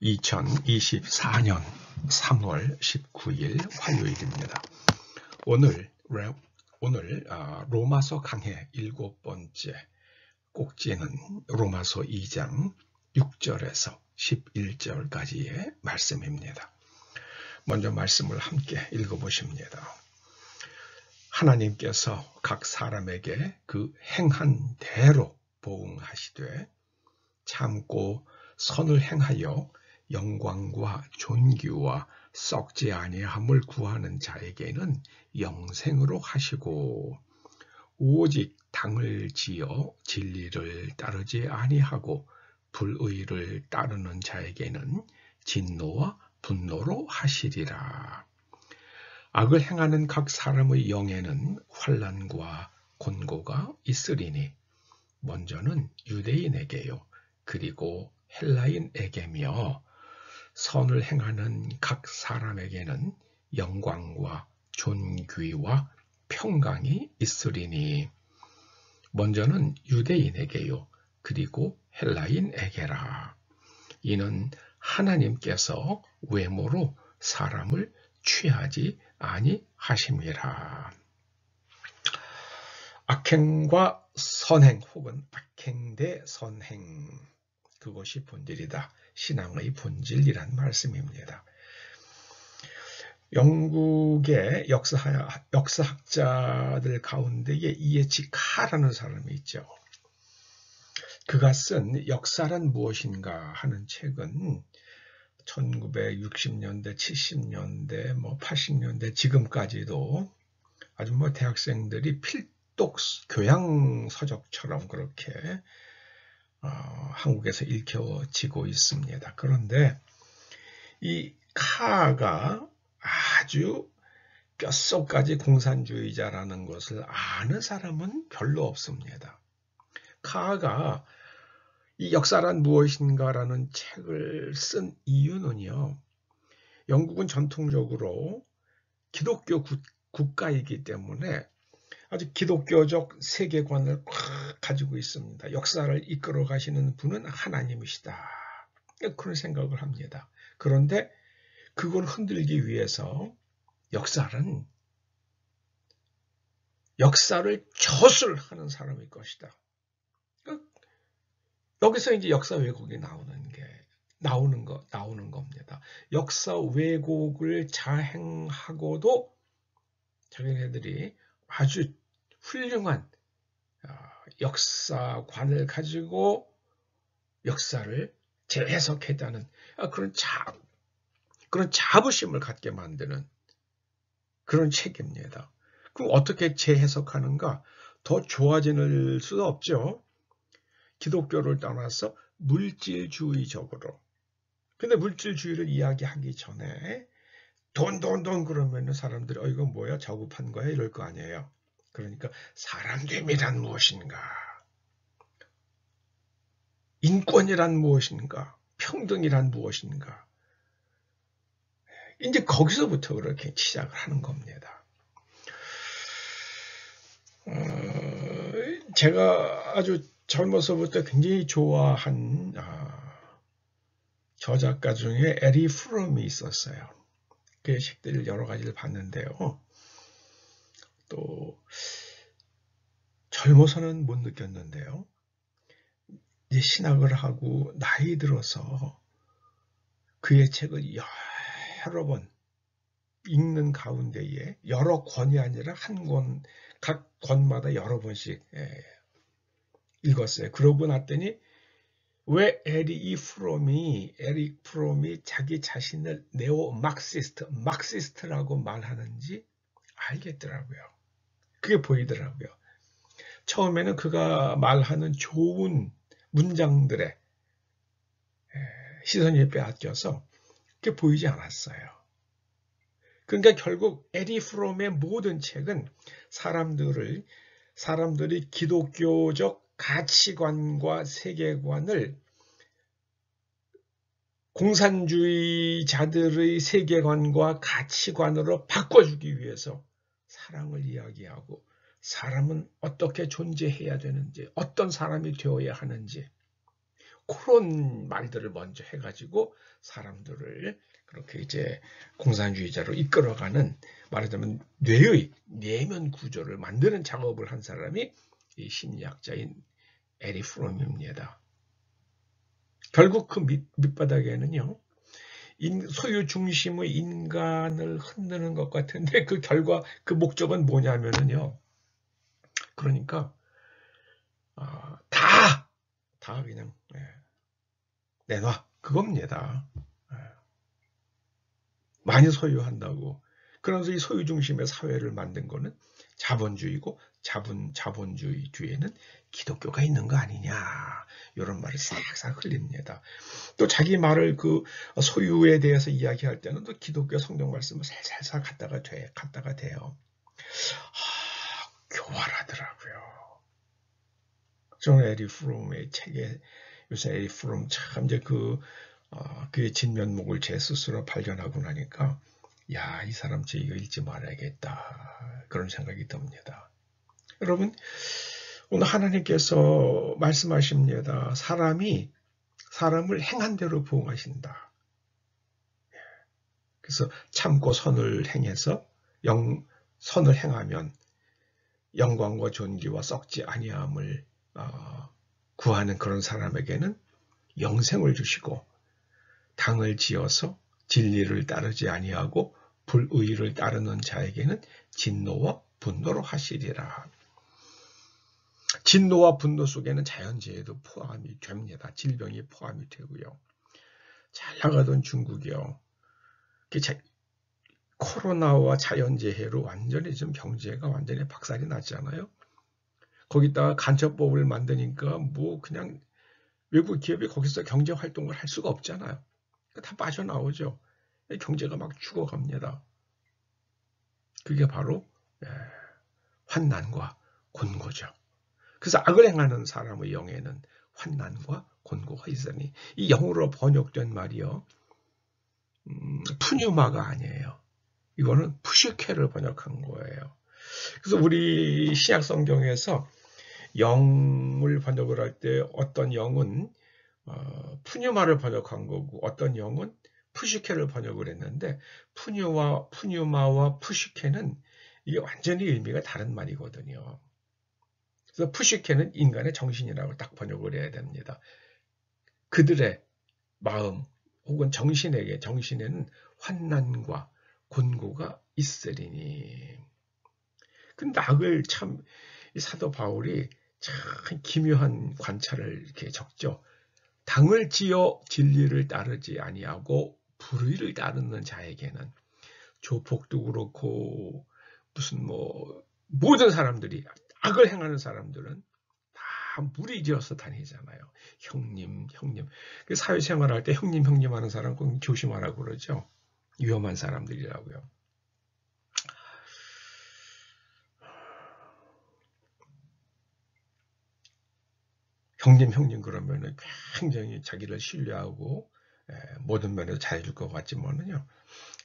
2024년 3월 19일 화요일입니다. 오늘 로마서 강해 7번째 꼭지는 로마서 2장 6절에서 11절까지의 말씀입니다. 먼저 말씀을 함께 읽어보십니다. 하나님께서 각 사람에게 그 행한 대로 보응하시되 참고 선을 행하여 영광과 존귀와 썩지 아니함을 구하는 자에게는 영생으로 하시고 오직 당을 지어 진리를 따르지 아니하고 불의를 따르는 자에게는 진노와 분노로 하시리라. 악을 행하는 각 사람의 영에는 환난과 곤고가 있으리니 먼저는 유대인에게요 그리고 헬라인에게며 선을 행하는 각 사람에게는 영광과 존귀와 평강이 있으리니 먼저는 유대인에게요 그리고 헬라인에게라. 이는 하나님께서 외모로 사람을 취하지 아니하심이라. 악행과 선행 혹은 악행 대 선행, 그것이 본질이다. 신앙의 본질이란 말씀입니다. 영국의 역사학자들 가운데에 이에치 카라는 사람이 있죠. 그가 쓴 역사란 무엇인가 하는 책은 1960년대, 70년대, 80년대 지금까지도 아주 대학생들이 필독 교양 서적처럼 그렇게 한국에서 읽혀지고 있습니다. 그런데 이 카가 아주 뼛속까지 공산주의자라는 것을 아는 사람은 별로 없습니다. 카가 이 역사란 무엇인가라는 책을 쓴 이유는요, 영국은 전통적으로 기독교 국가이기 때문에 아주 기독교적 세계관을 꽉 가지고 있습니다. 역사를 이끌어 가시는 분은 하나님이시다. 그런 생각을 합니다. 그런데 그걸 흔들기 위해서 역사를 저술하는 사람일 것이다. 여기서 이제 역사 왜곡이 나오는 겁니다. 역사 왜곡을 자행하고도 자기네들이 아주 훌륭한 역사관을 가지고 역사를 재해석했다는 그런 자부심을 갖게 만드는 그런 책입니다. 그럼 어떻게 재해석하는가? 더 좋아질 수도 없죠. 기독교를 떠나서 물질주의적으로. 근데 물질주의를 이야기하기 전에 돈 그러면 사람들이 이건 뭐야? 저급한 거야? 이럴 거 아니에요. 그러니까 사람됨이란 무엇인가? 인권이란 무엇인가? 평등이란 무엇인가? 이제 거기서부터 그렇게 시작을 하는 겁니다. 제가 아주 젊어서부터 굉장히 좋아한 저작가 중에 에리 프롬이 있었어요. 그의 책들 여러 가지를 봤는데요. 또 젊어서는 못 느꼈는데요. 이제 신학을 하고 나이 들어서 그의 책을 여러 번 읽는 가운데에 여러 권이 아니라 한 권, 각 권마다 여러 번씩 읽었어요. 그러고 났더니 왜 에릭 프롬이 자기 자신을 마크시스트라고 말하는지 알겠더라고요. 그게 보이더라고요. 처음에는 그가 말하는 좋은 문장들에 시선이 빼앗겨서 그게 보이지 않았어요. 그러니까 결국 에릭 프롬의 모든 책은 사람들이 기독교적 가치관과 세계관을 공산주의자들의 세계관과 가치관으로 바꿔주기 위해서 사랑을 이야기하고 사람은 어떻게 존재해야 되는지, 어떤 사람이 되어야 하는지, 그런 말들을 먼저 해가지고 사람들을 그렇게 이제 공산주의자로 이끌어가는, 말하자면 뇌의 내면 구조를 만드는 작업을 한 사람이 이 심리학자인 에릭 프롬입니다. 결국 그 밑바닥에는요, 소유 중심의 인간을 흔드는 것 같은데 그 결과, 그 목적은 뭐냐면은요, 그러니까 다 그냥 내놔, 그겁니다. 많이 소유한다고. 그러면서 이 소유 중심의 사회를 만든 거는 자본주의고, 자본주의 뒤에는 기독교가 있는 거 아니냐, 이런 말을 싹싹 흘립니다. 또 자기 말을 그 소유에 대해서 이야기할 때는 또 기독교 성경 말씀을 살살살 갖다가 돼요. 교활하더라고요. 저는 에릭 프롬의 책에, 요새 에릭 프롬 참 이제 그의 진면목을 제 스스로 발견하고 나니까, 야, 이 사람 제 이거 읽지 말아야겠다, 그런 생각이 듭니다. 여러분, 오늘 하나님께서 말씀하십니다. 사람을 행한 대로 부응하신다. 그래서 참고 선을 행해서 선을 행하면 영광과 존귀와 썩지 아니함을 구하는 그런 사람에게는 영생을 주시고, 당을 지어서 진리를 따르지 아니하고 불의를 따르는 자에게는 진노와 분노로 하시리라. 진노와 분노 속에는 자연재해도 포함이 됩니다. 질병이 포함이 되고요. 잘 나가던 중국이요, 코로나와 자연재해로 완전히 지금 경제가 완전히 박살이 났잖아요. 거기다가 간첩법을 만드니까 뭐 그냥 외국 기업이 거기서 경제 활동을 할 수가 없잖아요. 다 빠져나오죠. 경제가 막 죽어갑니다. 그게 바로 환난과 곤고죠. 그래서 악을 행하는 사람의 영에는 환난과 곤고가 있으니, 이 영어로 번역된 말이요, 푸뉴마가 아니에요. 이거는 푸시케를 번역한 거예요. 그래서 우리 신약 성경에서 영을 번역을 할 때 어떤 영은 푸뉴마를 번역한 거고, 어떤 영은 푸시케를 번역을 했는데, 푸뉴마와 푸시케는 이게 완전히 의미가 다른 말이거든요. 그래서 푸시케는 인간의 정신이라고 딱 번역을 해야 됩니다. 그들의 마음 혹은 정신에는 환난과 곤고가 있으리니. 근데 악을 참, 이 사도 바울이 참 기묘한 관찰을 이렇게 적죠. 당을 지어 진리를 따르지 아니하고 불의를 따르는 자에게는, 조폭도 그렇고 무슨 모든 사람들이, 악을 행하는 사람들은 다 무리지어서 다니잖아요. 형님. 사회생활할 때 형님 하는 사람 꼭 조심하라고 그러죠. 위험한 사람들이라고요. 형님 그러면은 굉장히 자기를 신뢰하고 모든 면에서 잘해줄 것 같지만은요,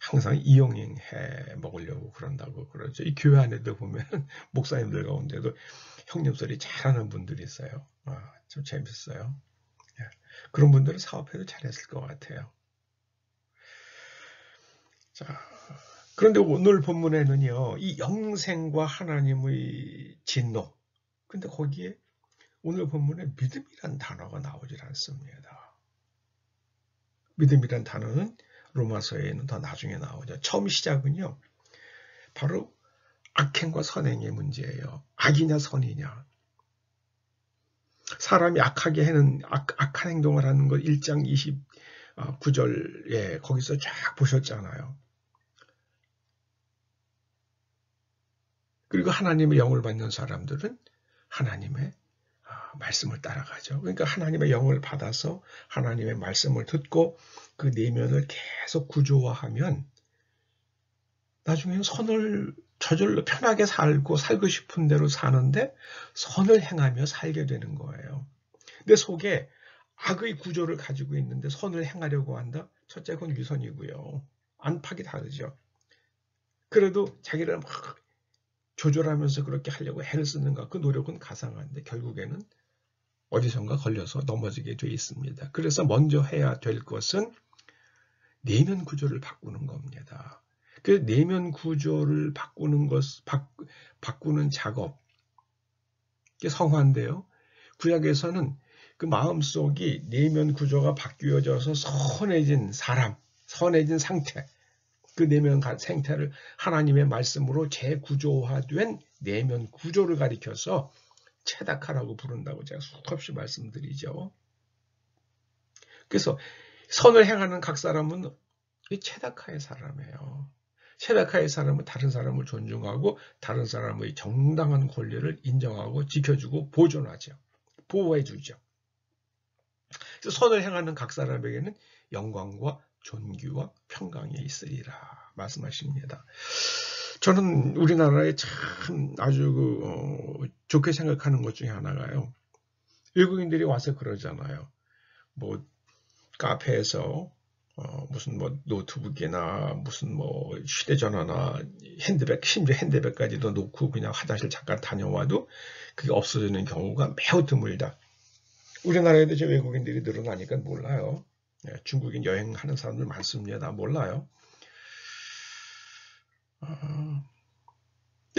항상 이용해 먹으려고 그런다고 그러죠. 이 교회 안에도 보면 목사님들 가운데도 형님 소리 잘하는 분들이 있어요. 좀 재밌어요. 그런 분들은 사업해도 잘했을 것 같아요. 자, 그런데 오늘 본문에는요, 이 영생과 하나님의 진노, 근데 거기에 오늘 본문에 믿음이란 단어가 나오질 않습니다. 믿음이란 단어는 로마서에는 더 나중에 나오죠. 처음 시작은요, 바로 악행과 선행의 문제예요. 악이냐 선이냐. 사람이 악한 행동을 하는 것 1장 29절에 거기서 쫙 보셨잖아요. 그리고 하나님의 영을 받는 사람들은 하나님의 말씀을 따라가죠. 그러니까 하나님의 영을 받아서 하나님의 말씀을 듣고 그 내면을 계속 구조화하면 나중에는 선을 저절로 편하게 살고 싶은 대로 사는데 선을 행하며 살게 되는 거예요. 내 속에 악의 구조를 가지고 있는데 선을 행하려고 한다? 첫째, 그건 위선이고요. 안팎이 다르죠. 그래도 자기를 막 조절하면서 그렇게 하려고 애를 쓰는가? 그 노력은 가상한데 결국에는 어디선가 걸려서 넘어지게 돼 있습니다. 그래서 먼저 해야 될 것은 내면 구조를 바꾸는 겁니다. 그 내면 구조를 바꾸는 작업, 이게 성화인데요. 구약에서는 그 마음속이 내면 구조가 바뀌어져서 선해진 사람, 선해진 상태, 그 내면 생태를 하나님의 말씀으로 재구조화된 내면 구조를 가리켜서 체다카라고 부른다고 제가 수없이 말씀드리죠. 그래서 선을 행하는 각 사람은 체다카의 사람이에요. 체다카의 사람은 다른 사람을 존중하고 다른 사람의 정당한 권리를 인정하고 지켜주고 보존하죠. 보호해주죠. 그래서 선을 행하는 각 사람에게는 영광과 존귀와 평강이 있으리라 말씀하십니다. 저는 우리나라에 참 아주 좋게 생각하는 것 중에 하나가요. 외국인들이 와서 그러잖아요. 뭐 카페에서 무슨 뭐 노트북이나 무슨 뭐 휴대전화나 핸드백, 심지어 핸드백까지도 놓고 그냥 화장실 잠깐 다녀와도 그게 없어지는 경우가 매우 드물다. 우리나라에도 이제 외국인들이 늘어나니까 몰라요. 중국인 여행하는 사람들 많습니다. 몰라요.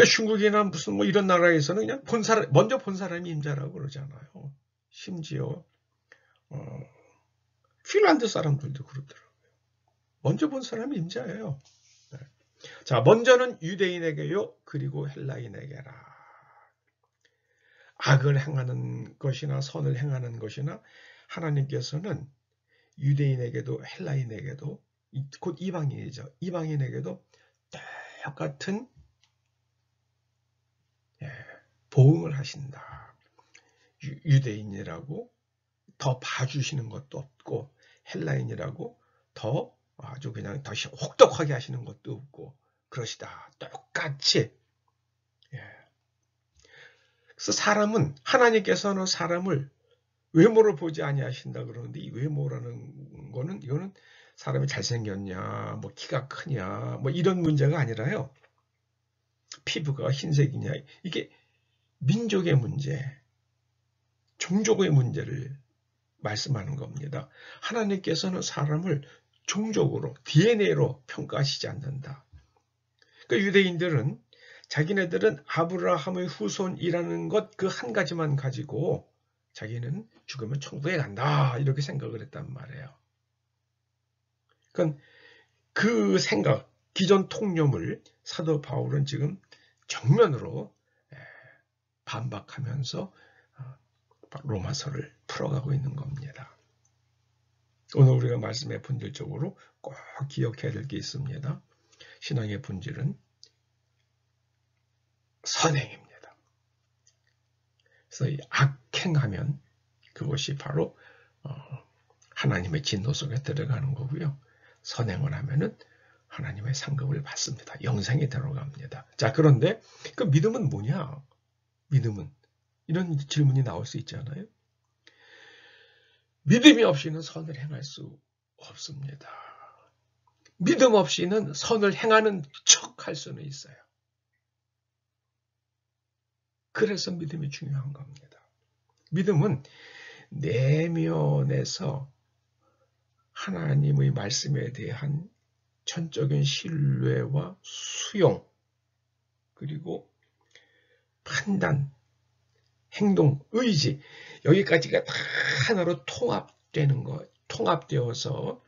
중국이나 무슨 뭐 이런 나라에서는 그냥 먼저 본 사람이 임자라고 그러잖아요. 심지어 핀란드 사람들도 그러더라고요. 먼저 본 사람이 임자예요. 자, 먼저는 유대인에게요, 그리고 헬라인에게라. 악을 행하는 것이나 선을 행하는 것이나 하나님께서는 유대인에게도 헬라인에게도 곧 이방인이죠. 이방인에게도 똑같은 보응을 하신다. 유대인이라고 더 봐주시는 것도 없고 헬라인이라고 더 아주 그냥 더 혹독하게 하시는 것도 없고 그러시다. 똑같이. 그래서 사람은 하나님께서는 사람을 외모를 보지 아니하신다 그러는데 이 외모라는 거는 이거는 사람이 잘생겼냐, 뭐 키가 크냐, 뭐 이런 문제가 아니라요. 피부가 흰색이냐 이게 민족의 문제, 종족의 문제를 말씀하는 겁니다. 하나님께서는 사람을 종족으로, DNA로 평가하시지 않는다. 그러니까 유대인들은 자기네들은 아브라함의 후손이라는 것 그 한 가지만 가지고 자기는 죽으면 천국에 간다 이렇게 생각을 했단 말이에요. 그러니까 그 생각, 기존 통념을 사도 바울은 지금 정면으로 반박하면서 로마서를 풀어가고 있는 겁니다. 오늘 우리가 말씀의 본질적으로 꼭 기억해야 될 게 있습니다. 신앙의 본질은 선행입니다. 그래서 이 악행하면 그것이 바로 하나님의 진노 속에 들어가는 거고요. 선행을 하면은 하나님의 상급을 받습니다. 영생에 들어갑니다. 자, 그런데 그 믿음은 뭐냐? 믿음은 이런 질문이 나올 수 있잖아요. 믿음이 없이는 선을 행할 수 없습니다. 믿음 없이는 선을 행하는 척 할 수는 있어요. 그래서 믿음이 중요한 겁니다. 믿음은 내면에서 하나님의 말씀에 대한 전적인 신뢰와 수용, 그리고 판단, 행동, 의지, 여기까지가 다 하나로 통합되는 것, 통합되어서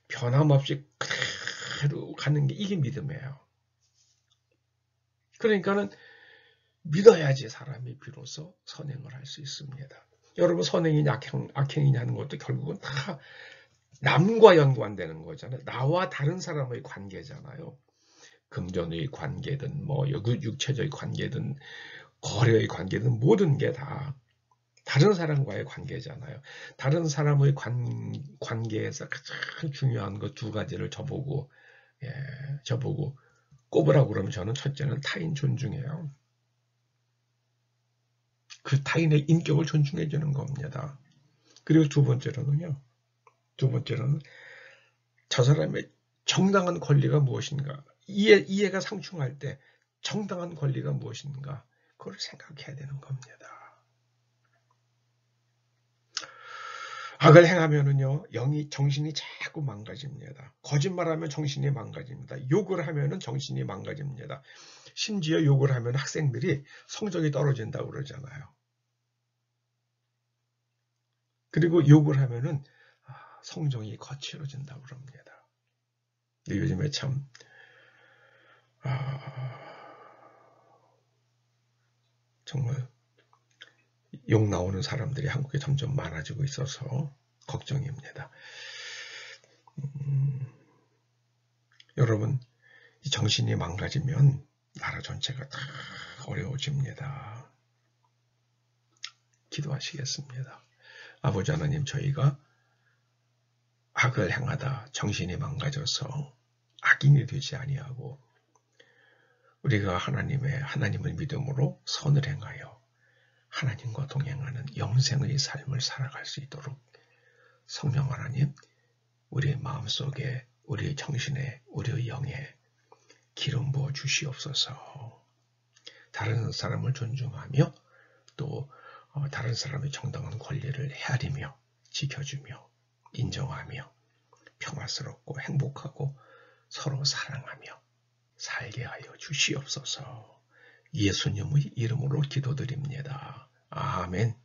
변함없이 그대로 가는 게 이게 믿음이에요. 그러니까는 믿어야지 사람이 비로소 선행을 할 수 있습니다. 여러분 선행이냐 악행이냐 하는 것도 결국은 다 남과 연관되는 거잖아요. 나와 다른 사람의 관계잖아요. 금전의 관계든 뭐 육체적인 관계든 거래의 관계든 모든 게 다 다른 사람과의 관계잖아요. 다른 사람의 관계에서 가장 중요한 것 두 가지를 저보고 꼽으라고 그러면 저는 첫째는 타인 존중이에요. 그 타인의 인격을 존중해 주는 겁니다. 그리고 두 번째로는 저 사람의 정당한 권리가 무엇인가, 이해가 상충할 때 정당한 권리가 무엇인가 그걸 생각해야 되는 겁니다. 악을 행하면은요, 정신이 자꾸 망가집니다. 거짓말하면 정신이 망가집니다. 욕을 하면은 정신이 망가집니다. 심지어 욕을 하면 학생들이 성적이 떨어진다고 그러잖아요. 그리고 욕을 하면은 성적이 거칠어진다고 그럽니다. 요즘에 참 정말 욕 나오는 사람들이 한국에 점점 많아지고 있어서 걱정입니다. 여러분, 이 정신이 망가지면 나라 전체가 다 어려워집니다. 기도하시겠습니다. 아버지 하나님, 저희가 악을 행하다 정신이 망가져서 악인이 되지 아니하고 우리가 하나님을 믿음으로 선을 행하여 하나님과 동행하는 영생의 삶을 살아갈 수 있도록 성령 하나님, 우리의 마음속에, 우리의 정신에, 우리의 영에 기름 부어 주시옵소서. 다른 사람을 존중하며 또 다른 사람의 정당한 권리를 헤아리며 지켜주며 인정하며 평화스럽고 행복하고 서로 사랑하며 살게 하여 주시옵소서. 예수님의 이름으로 기도드립니다. 아멘.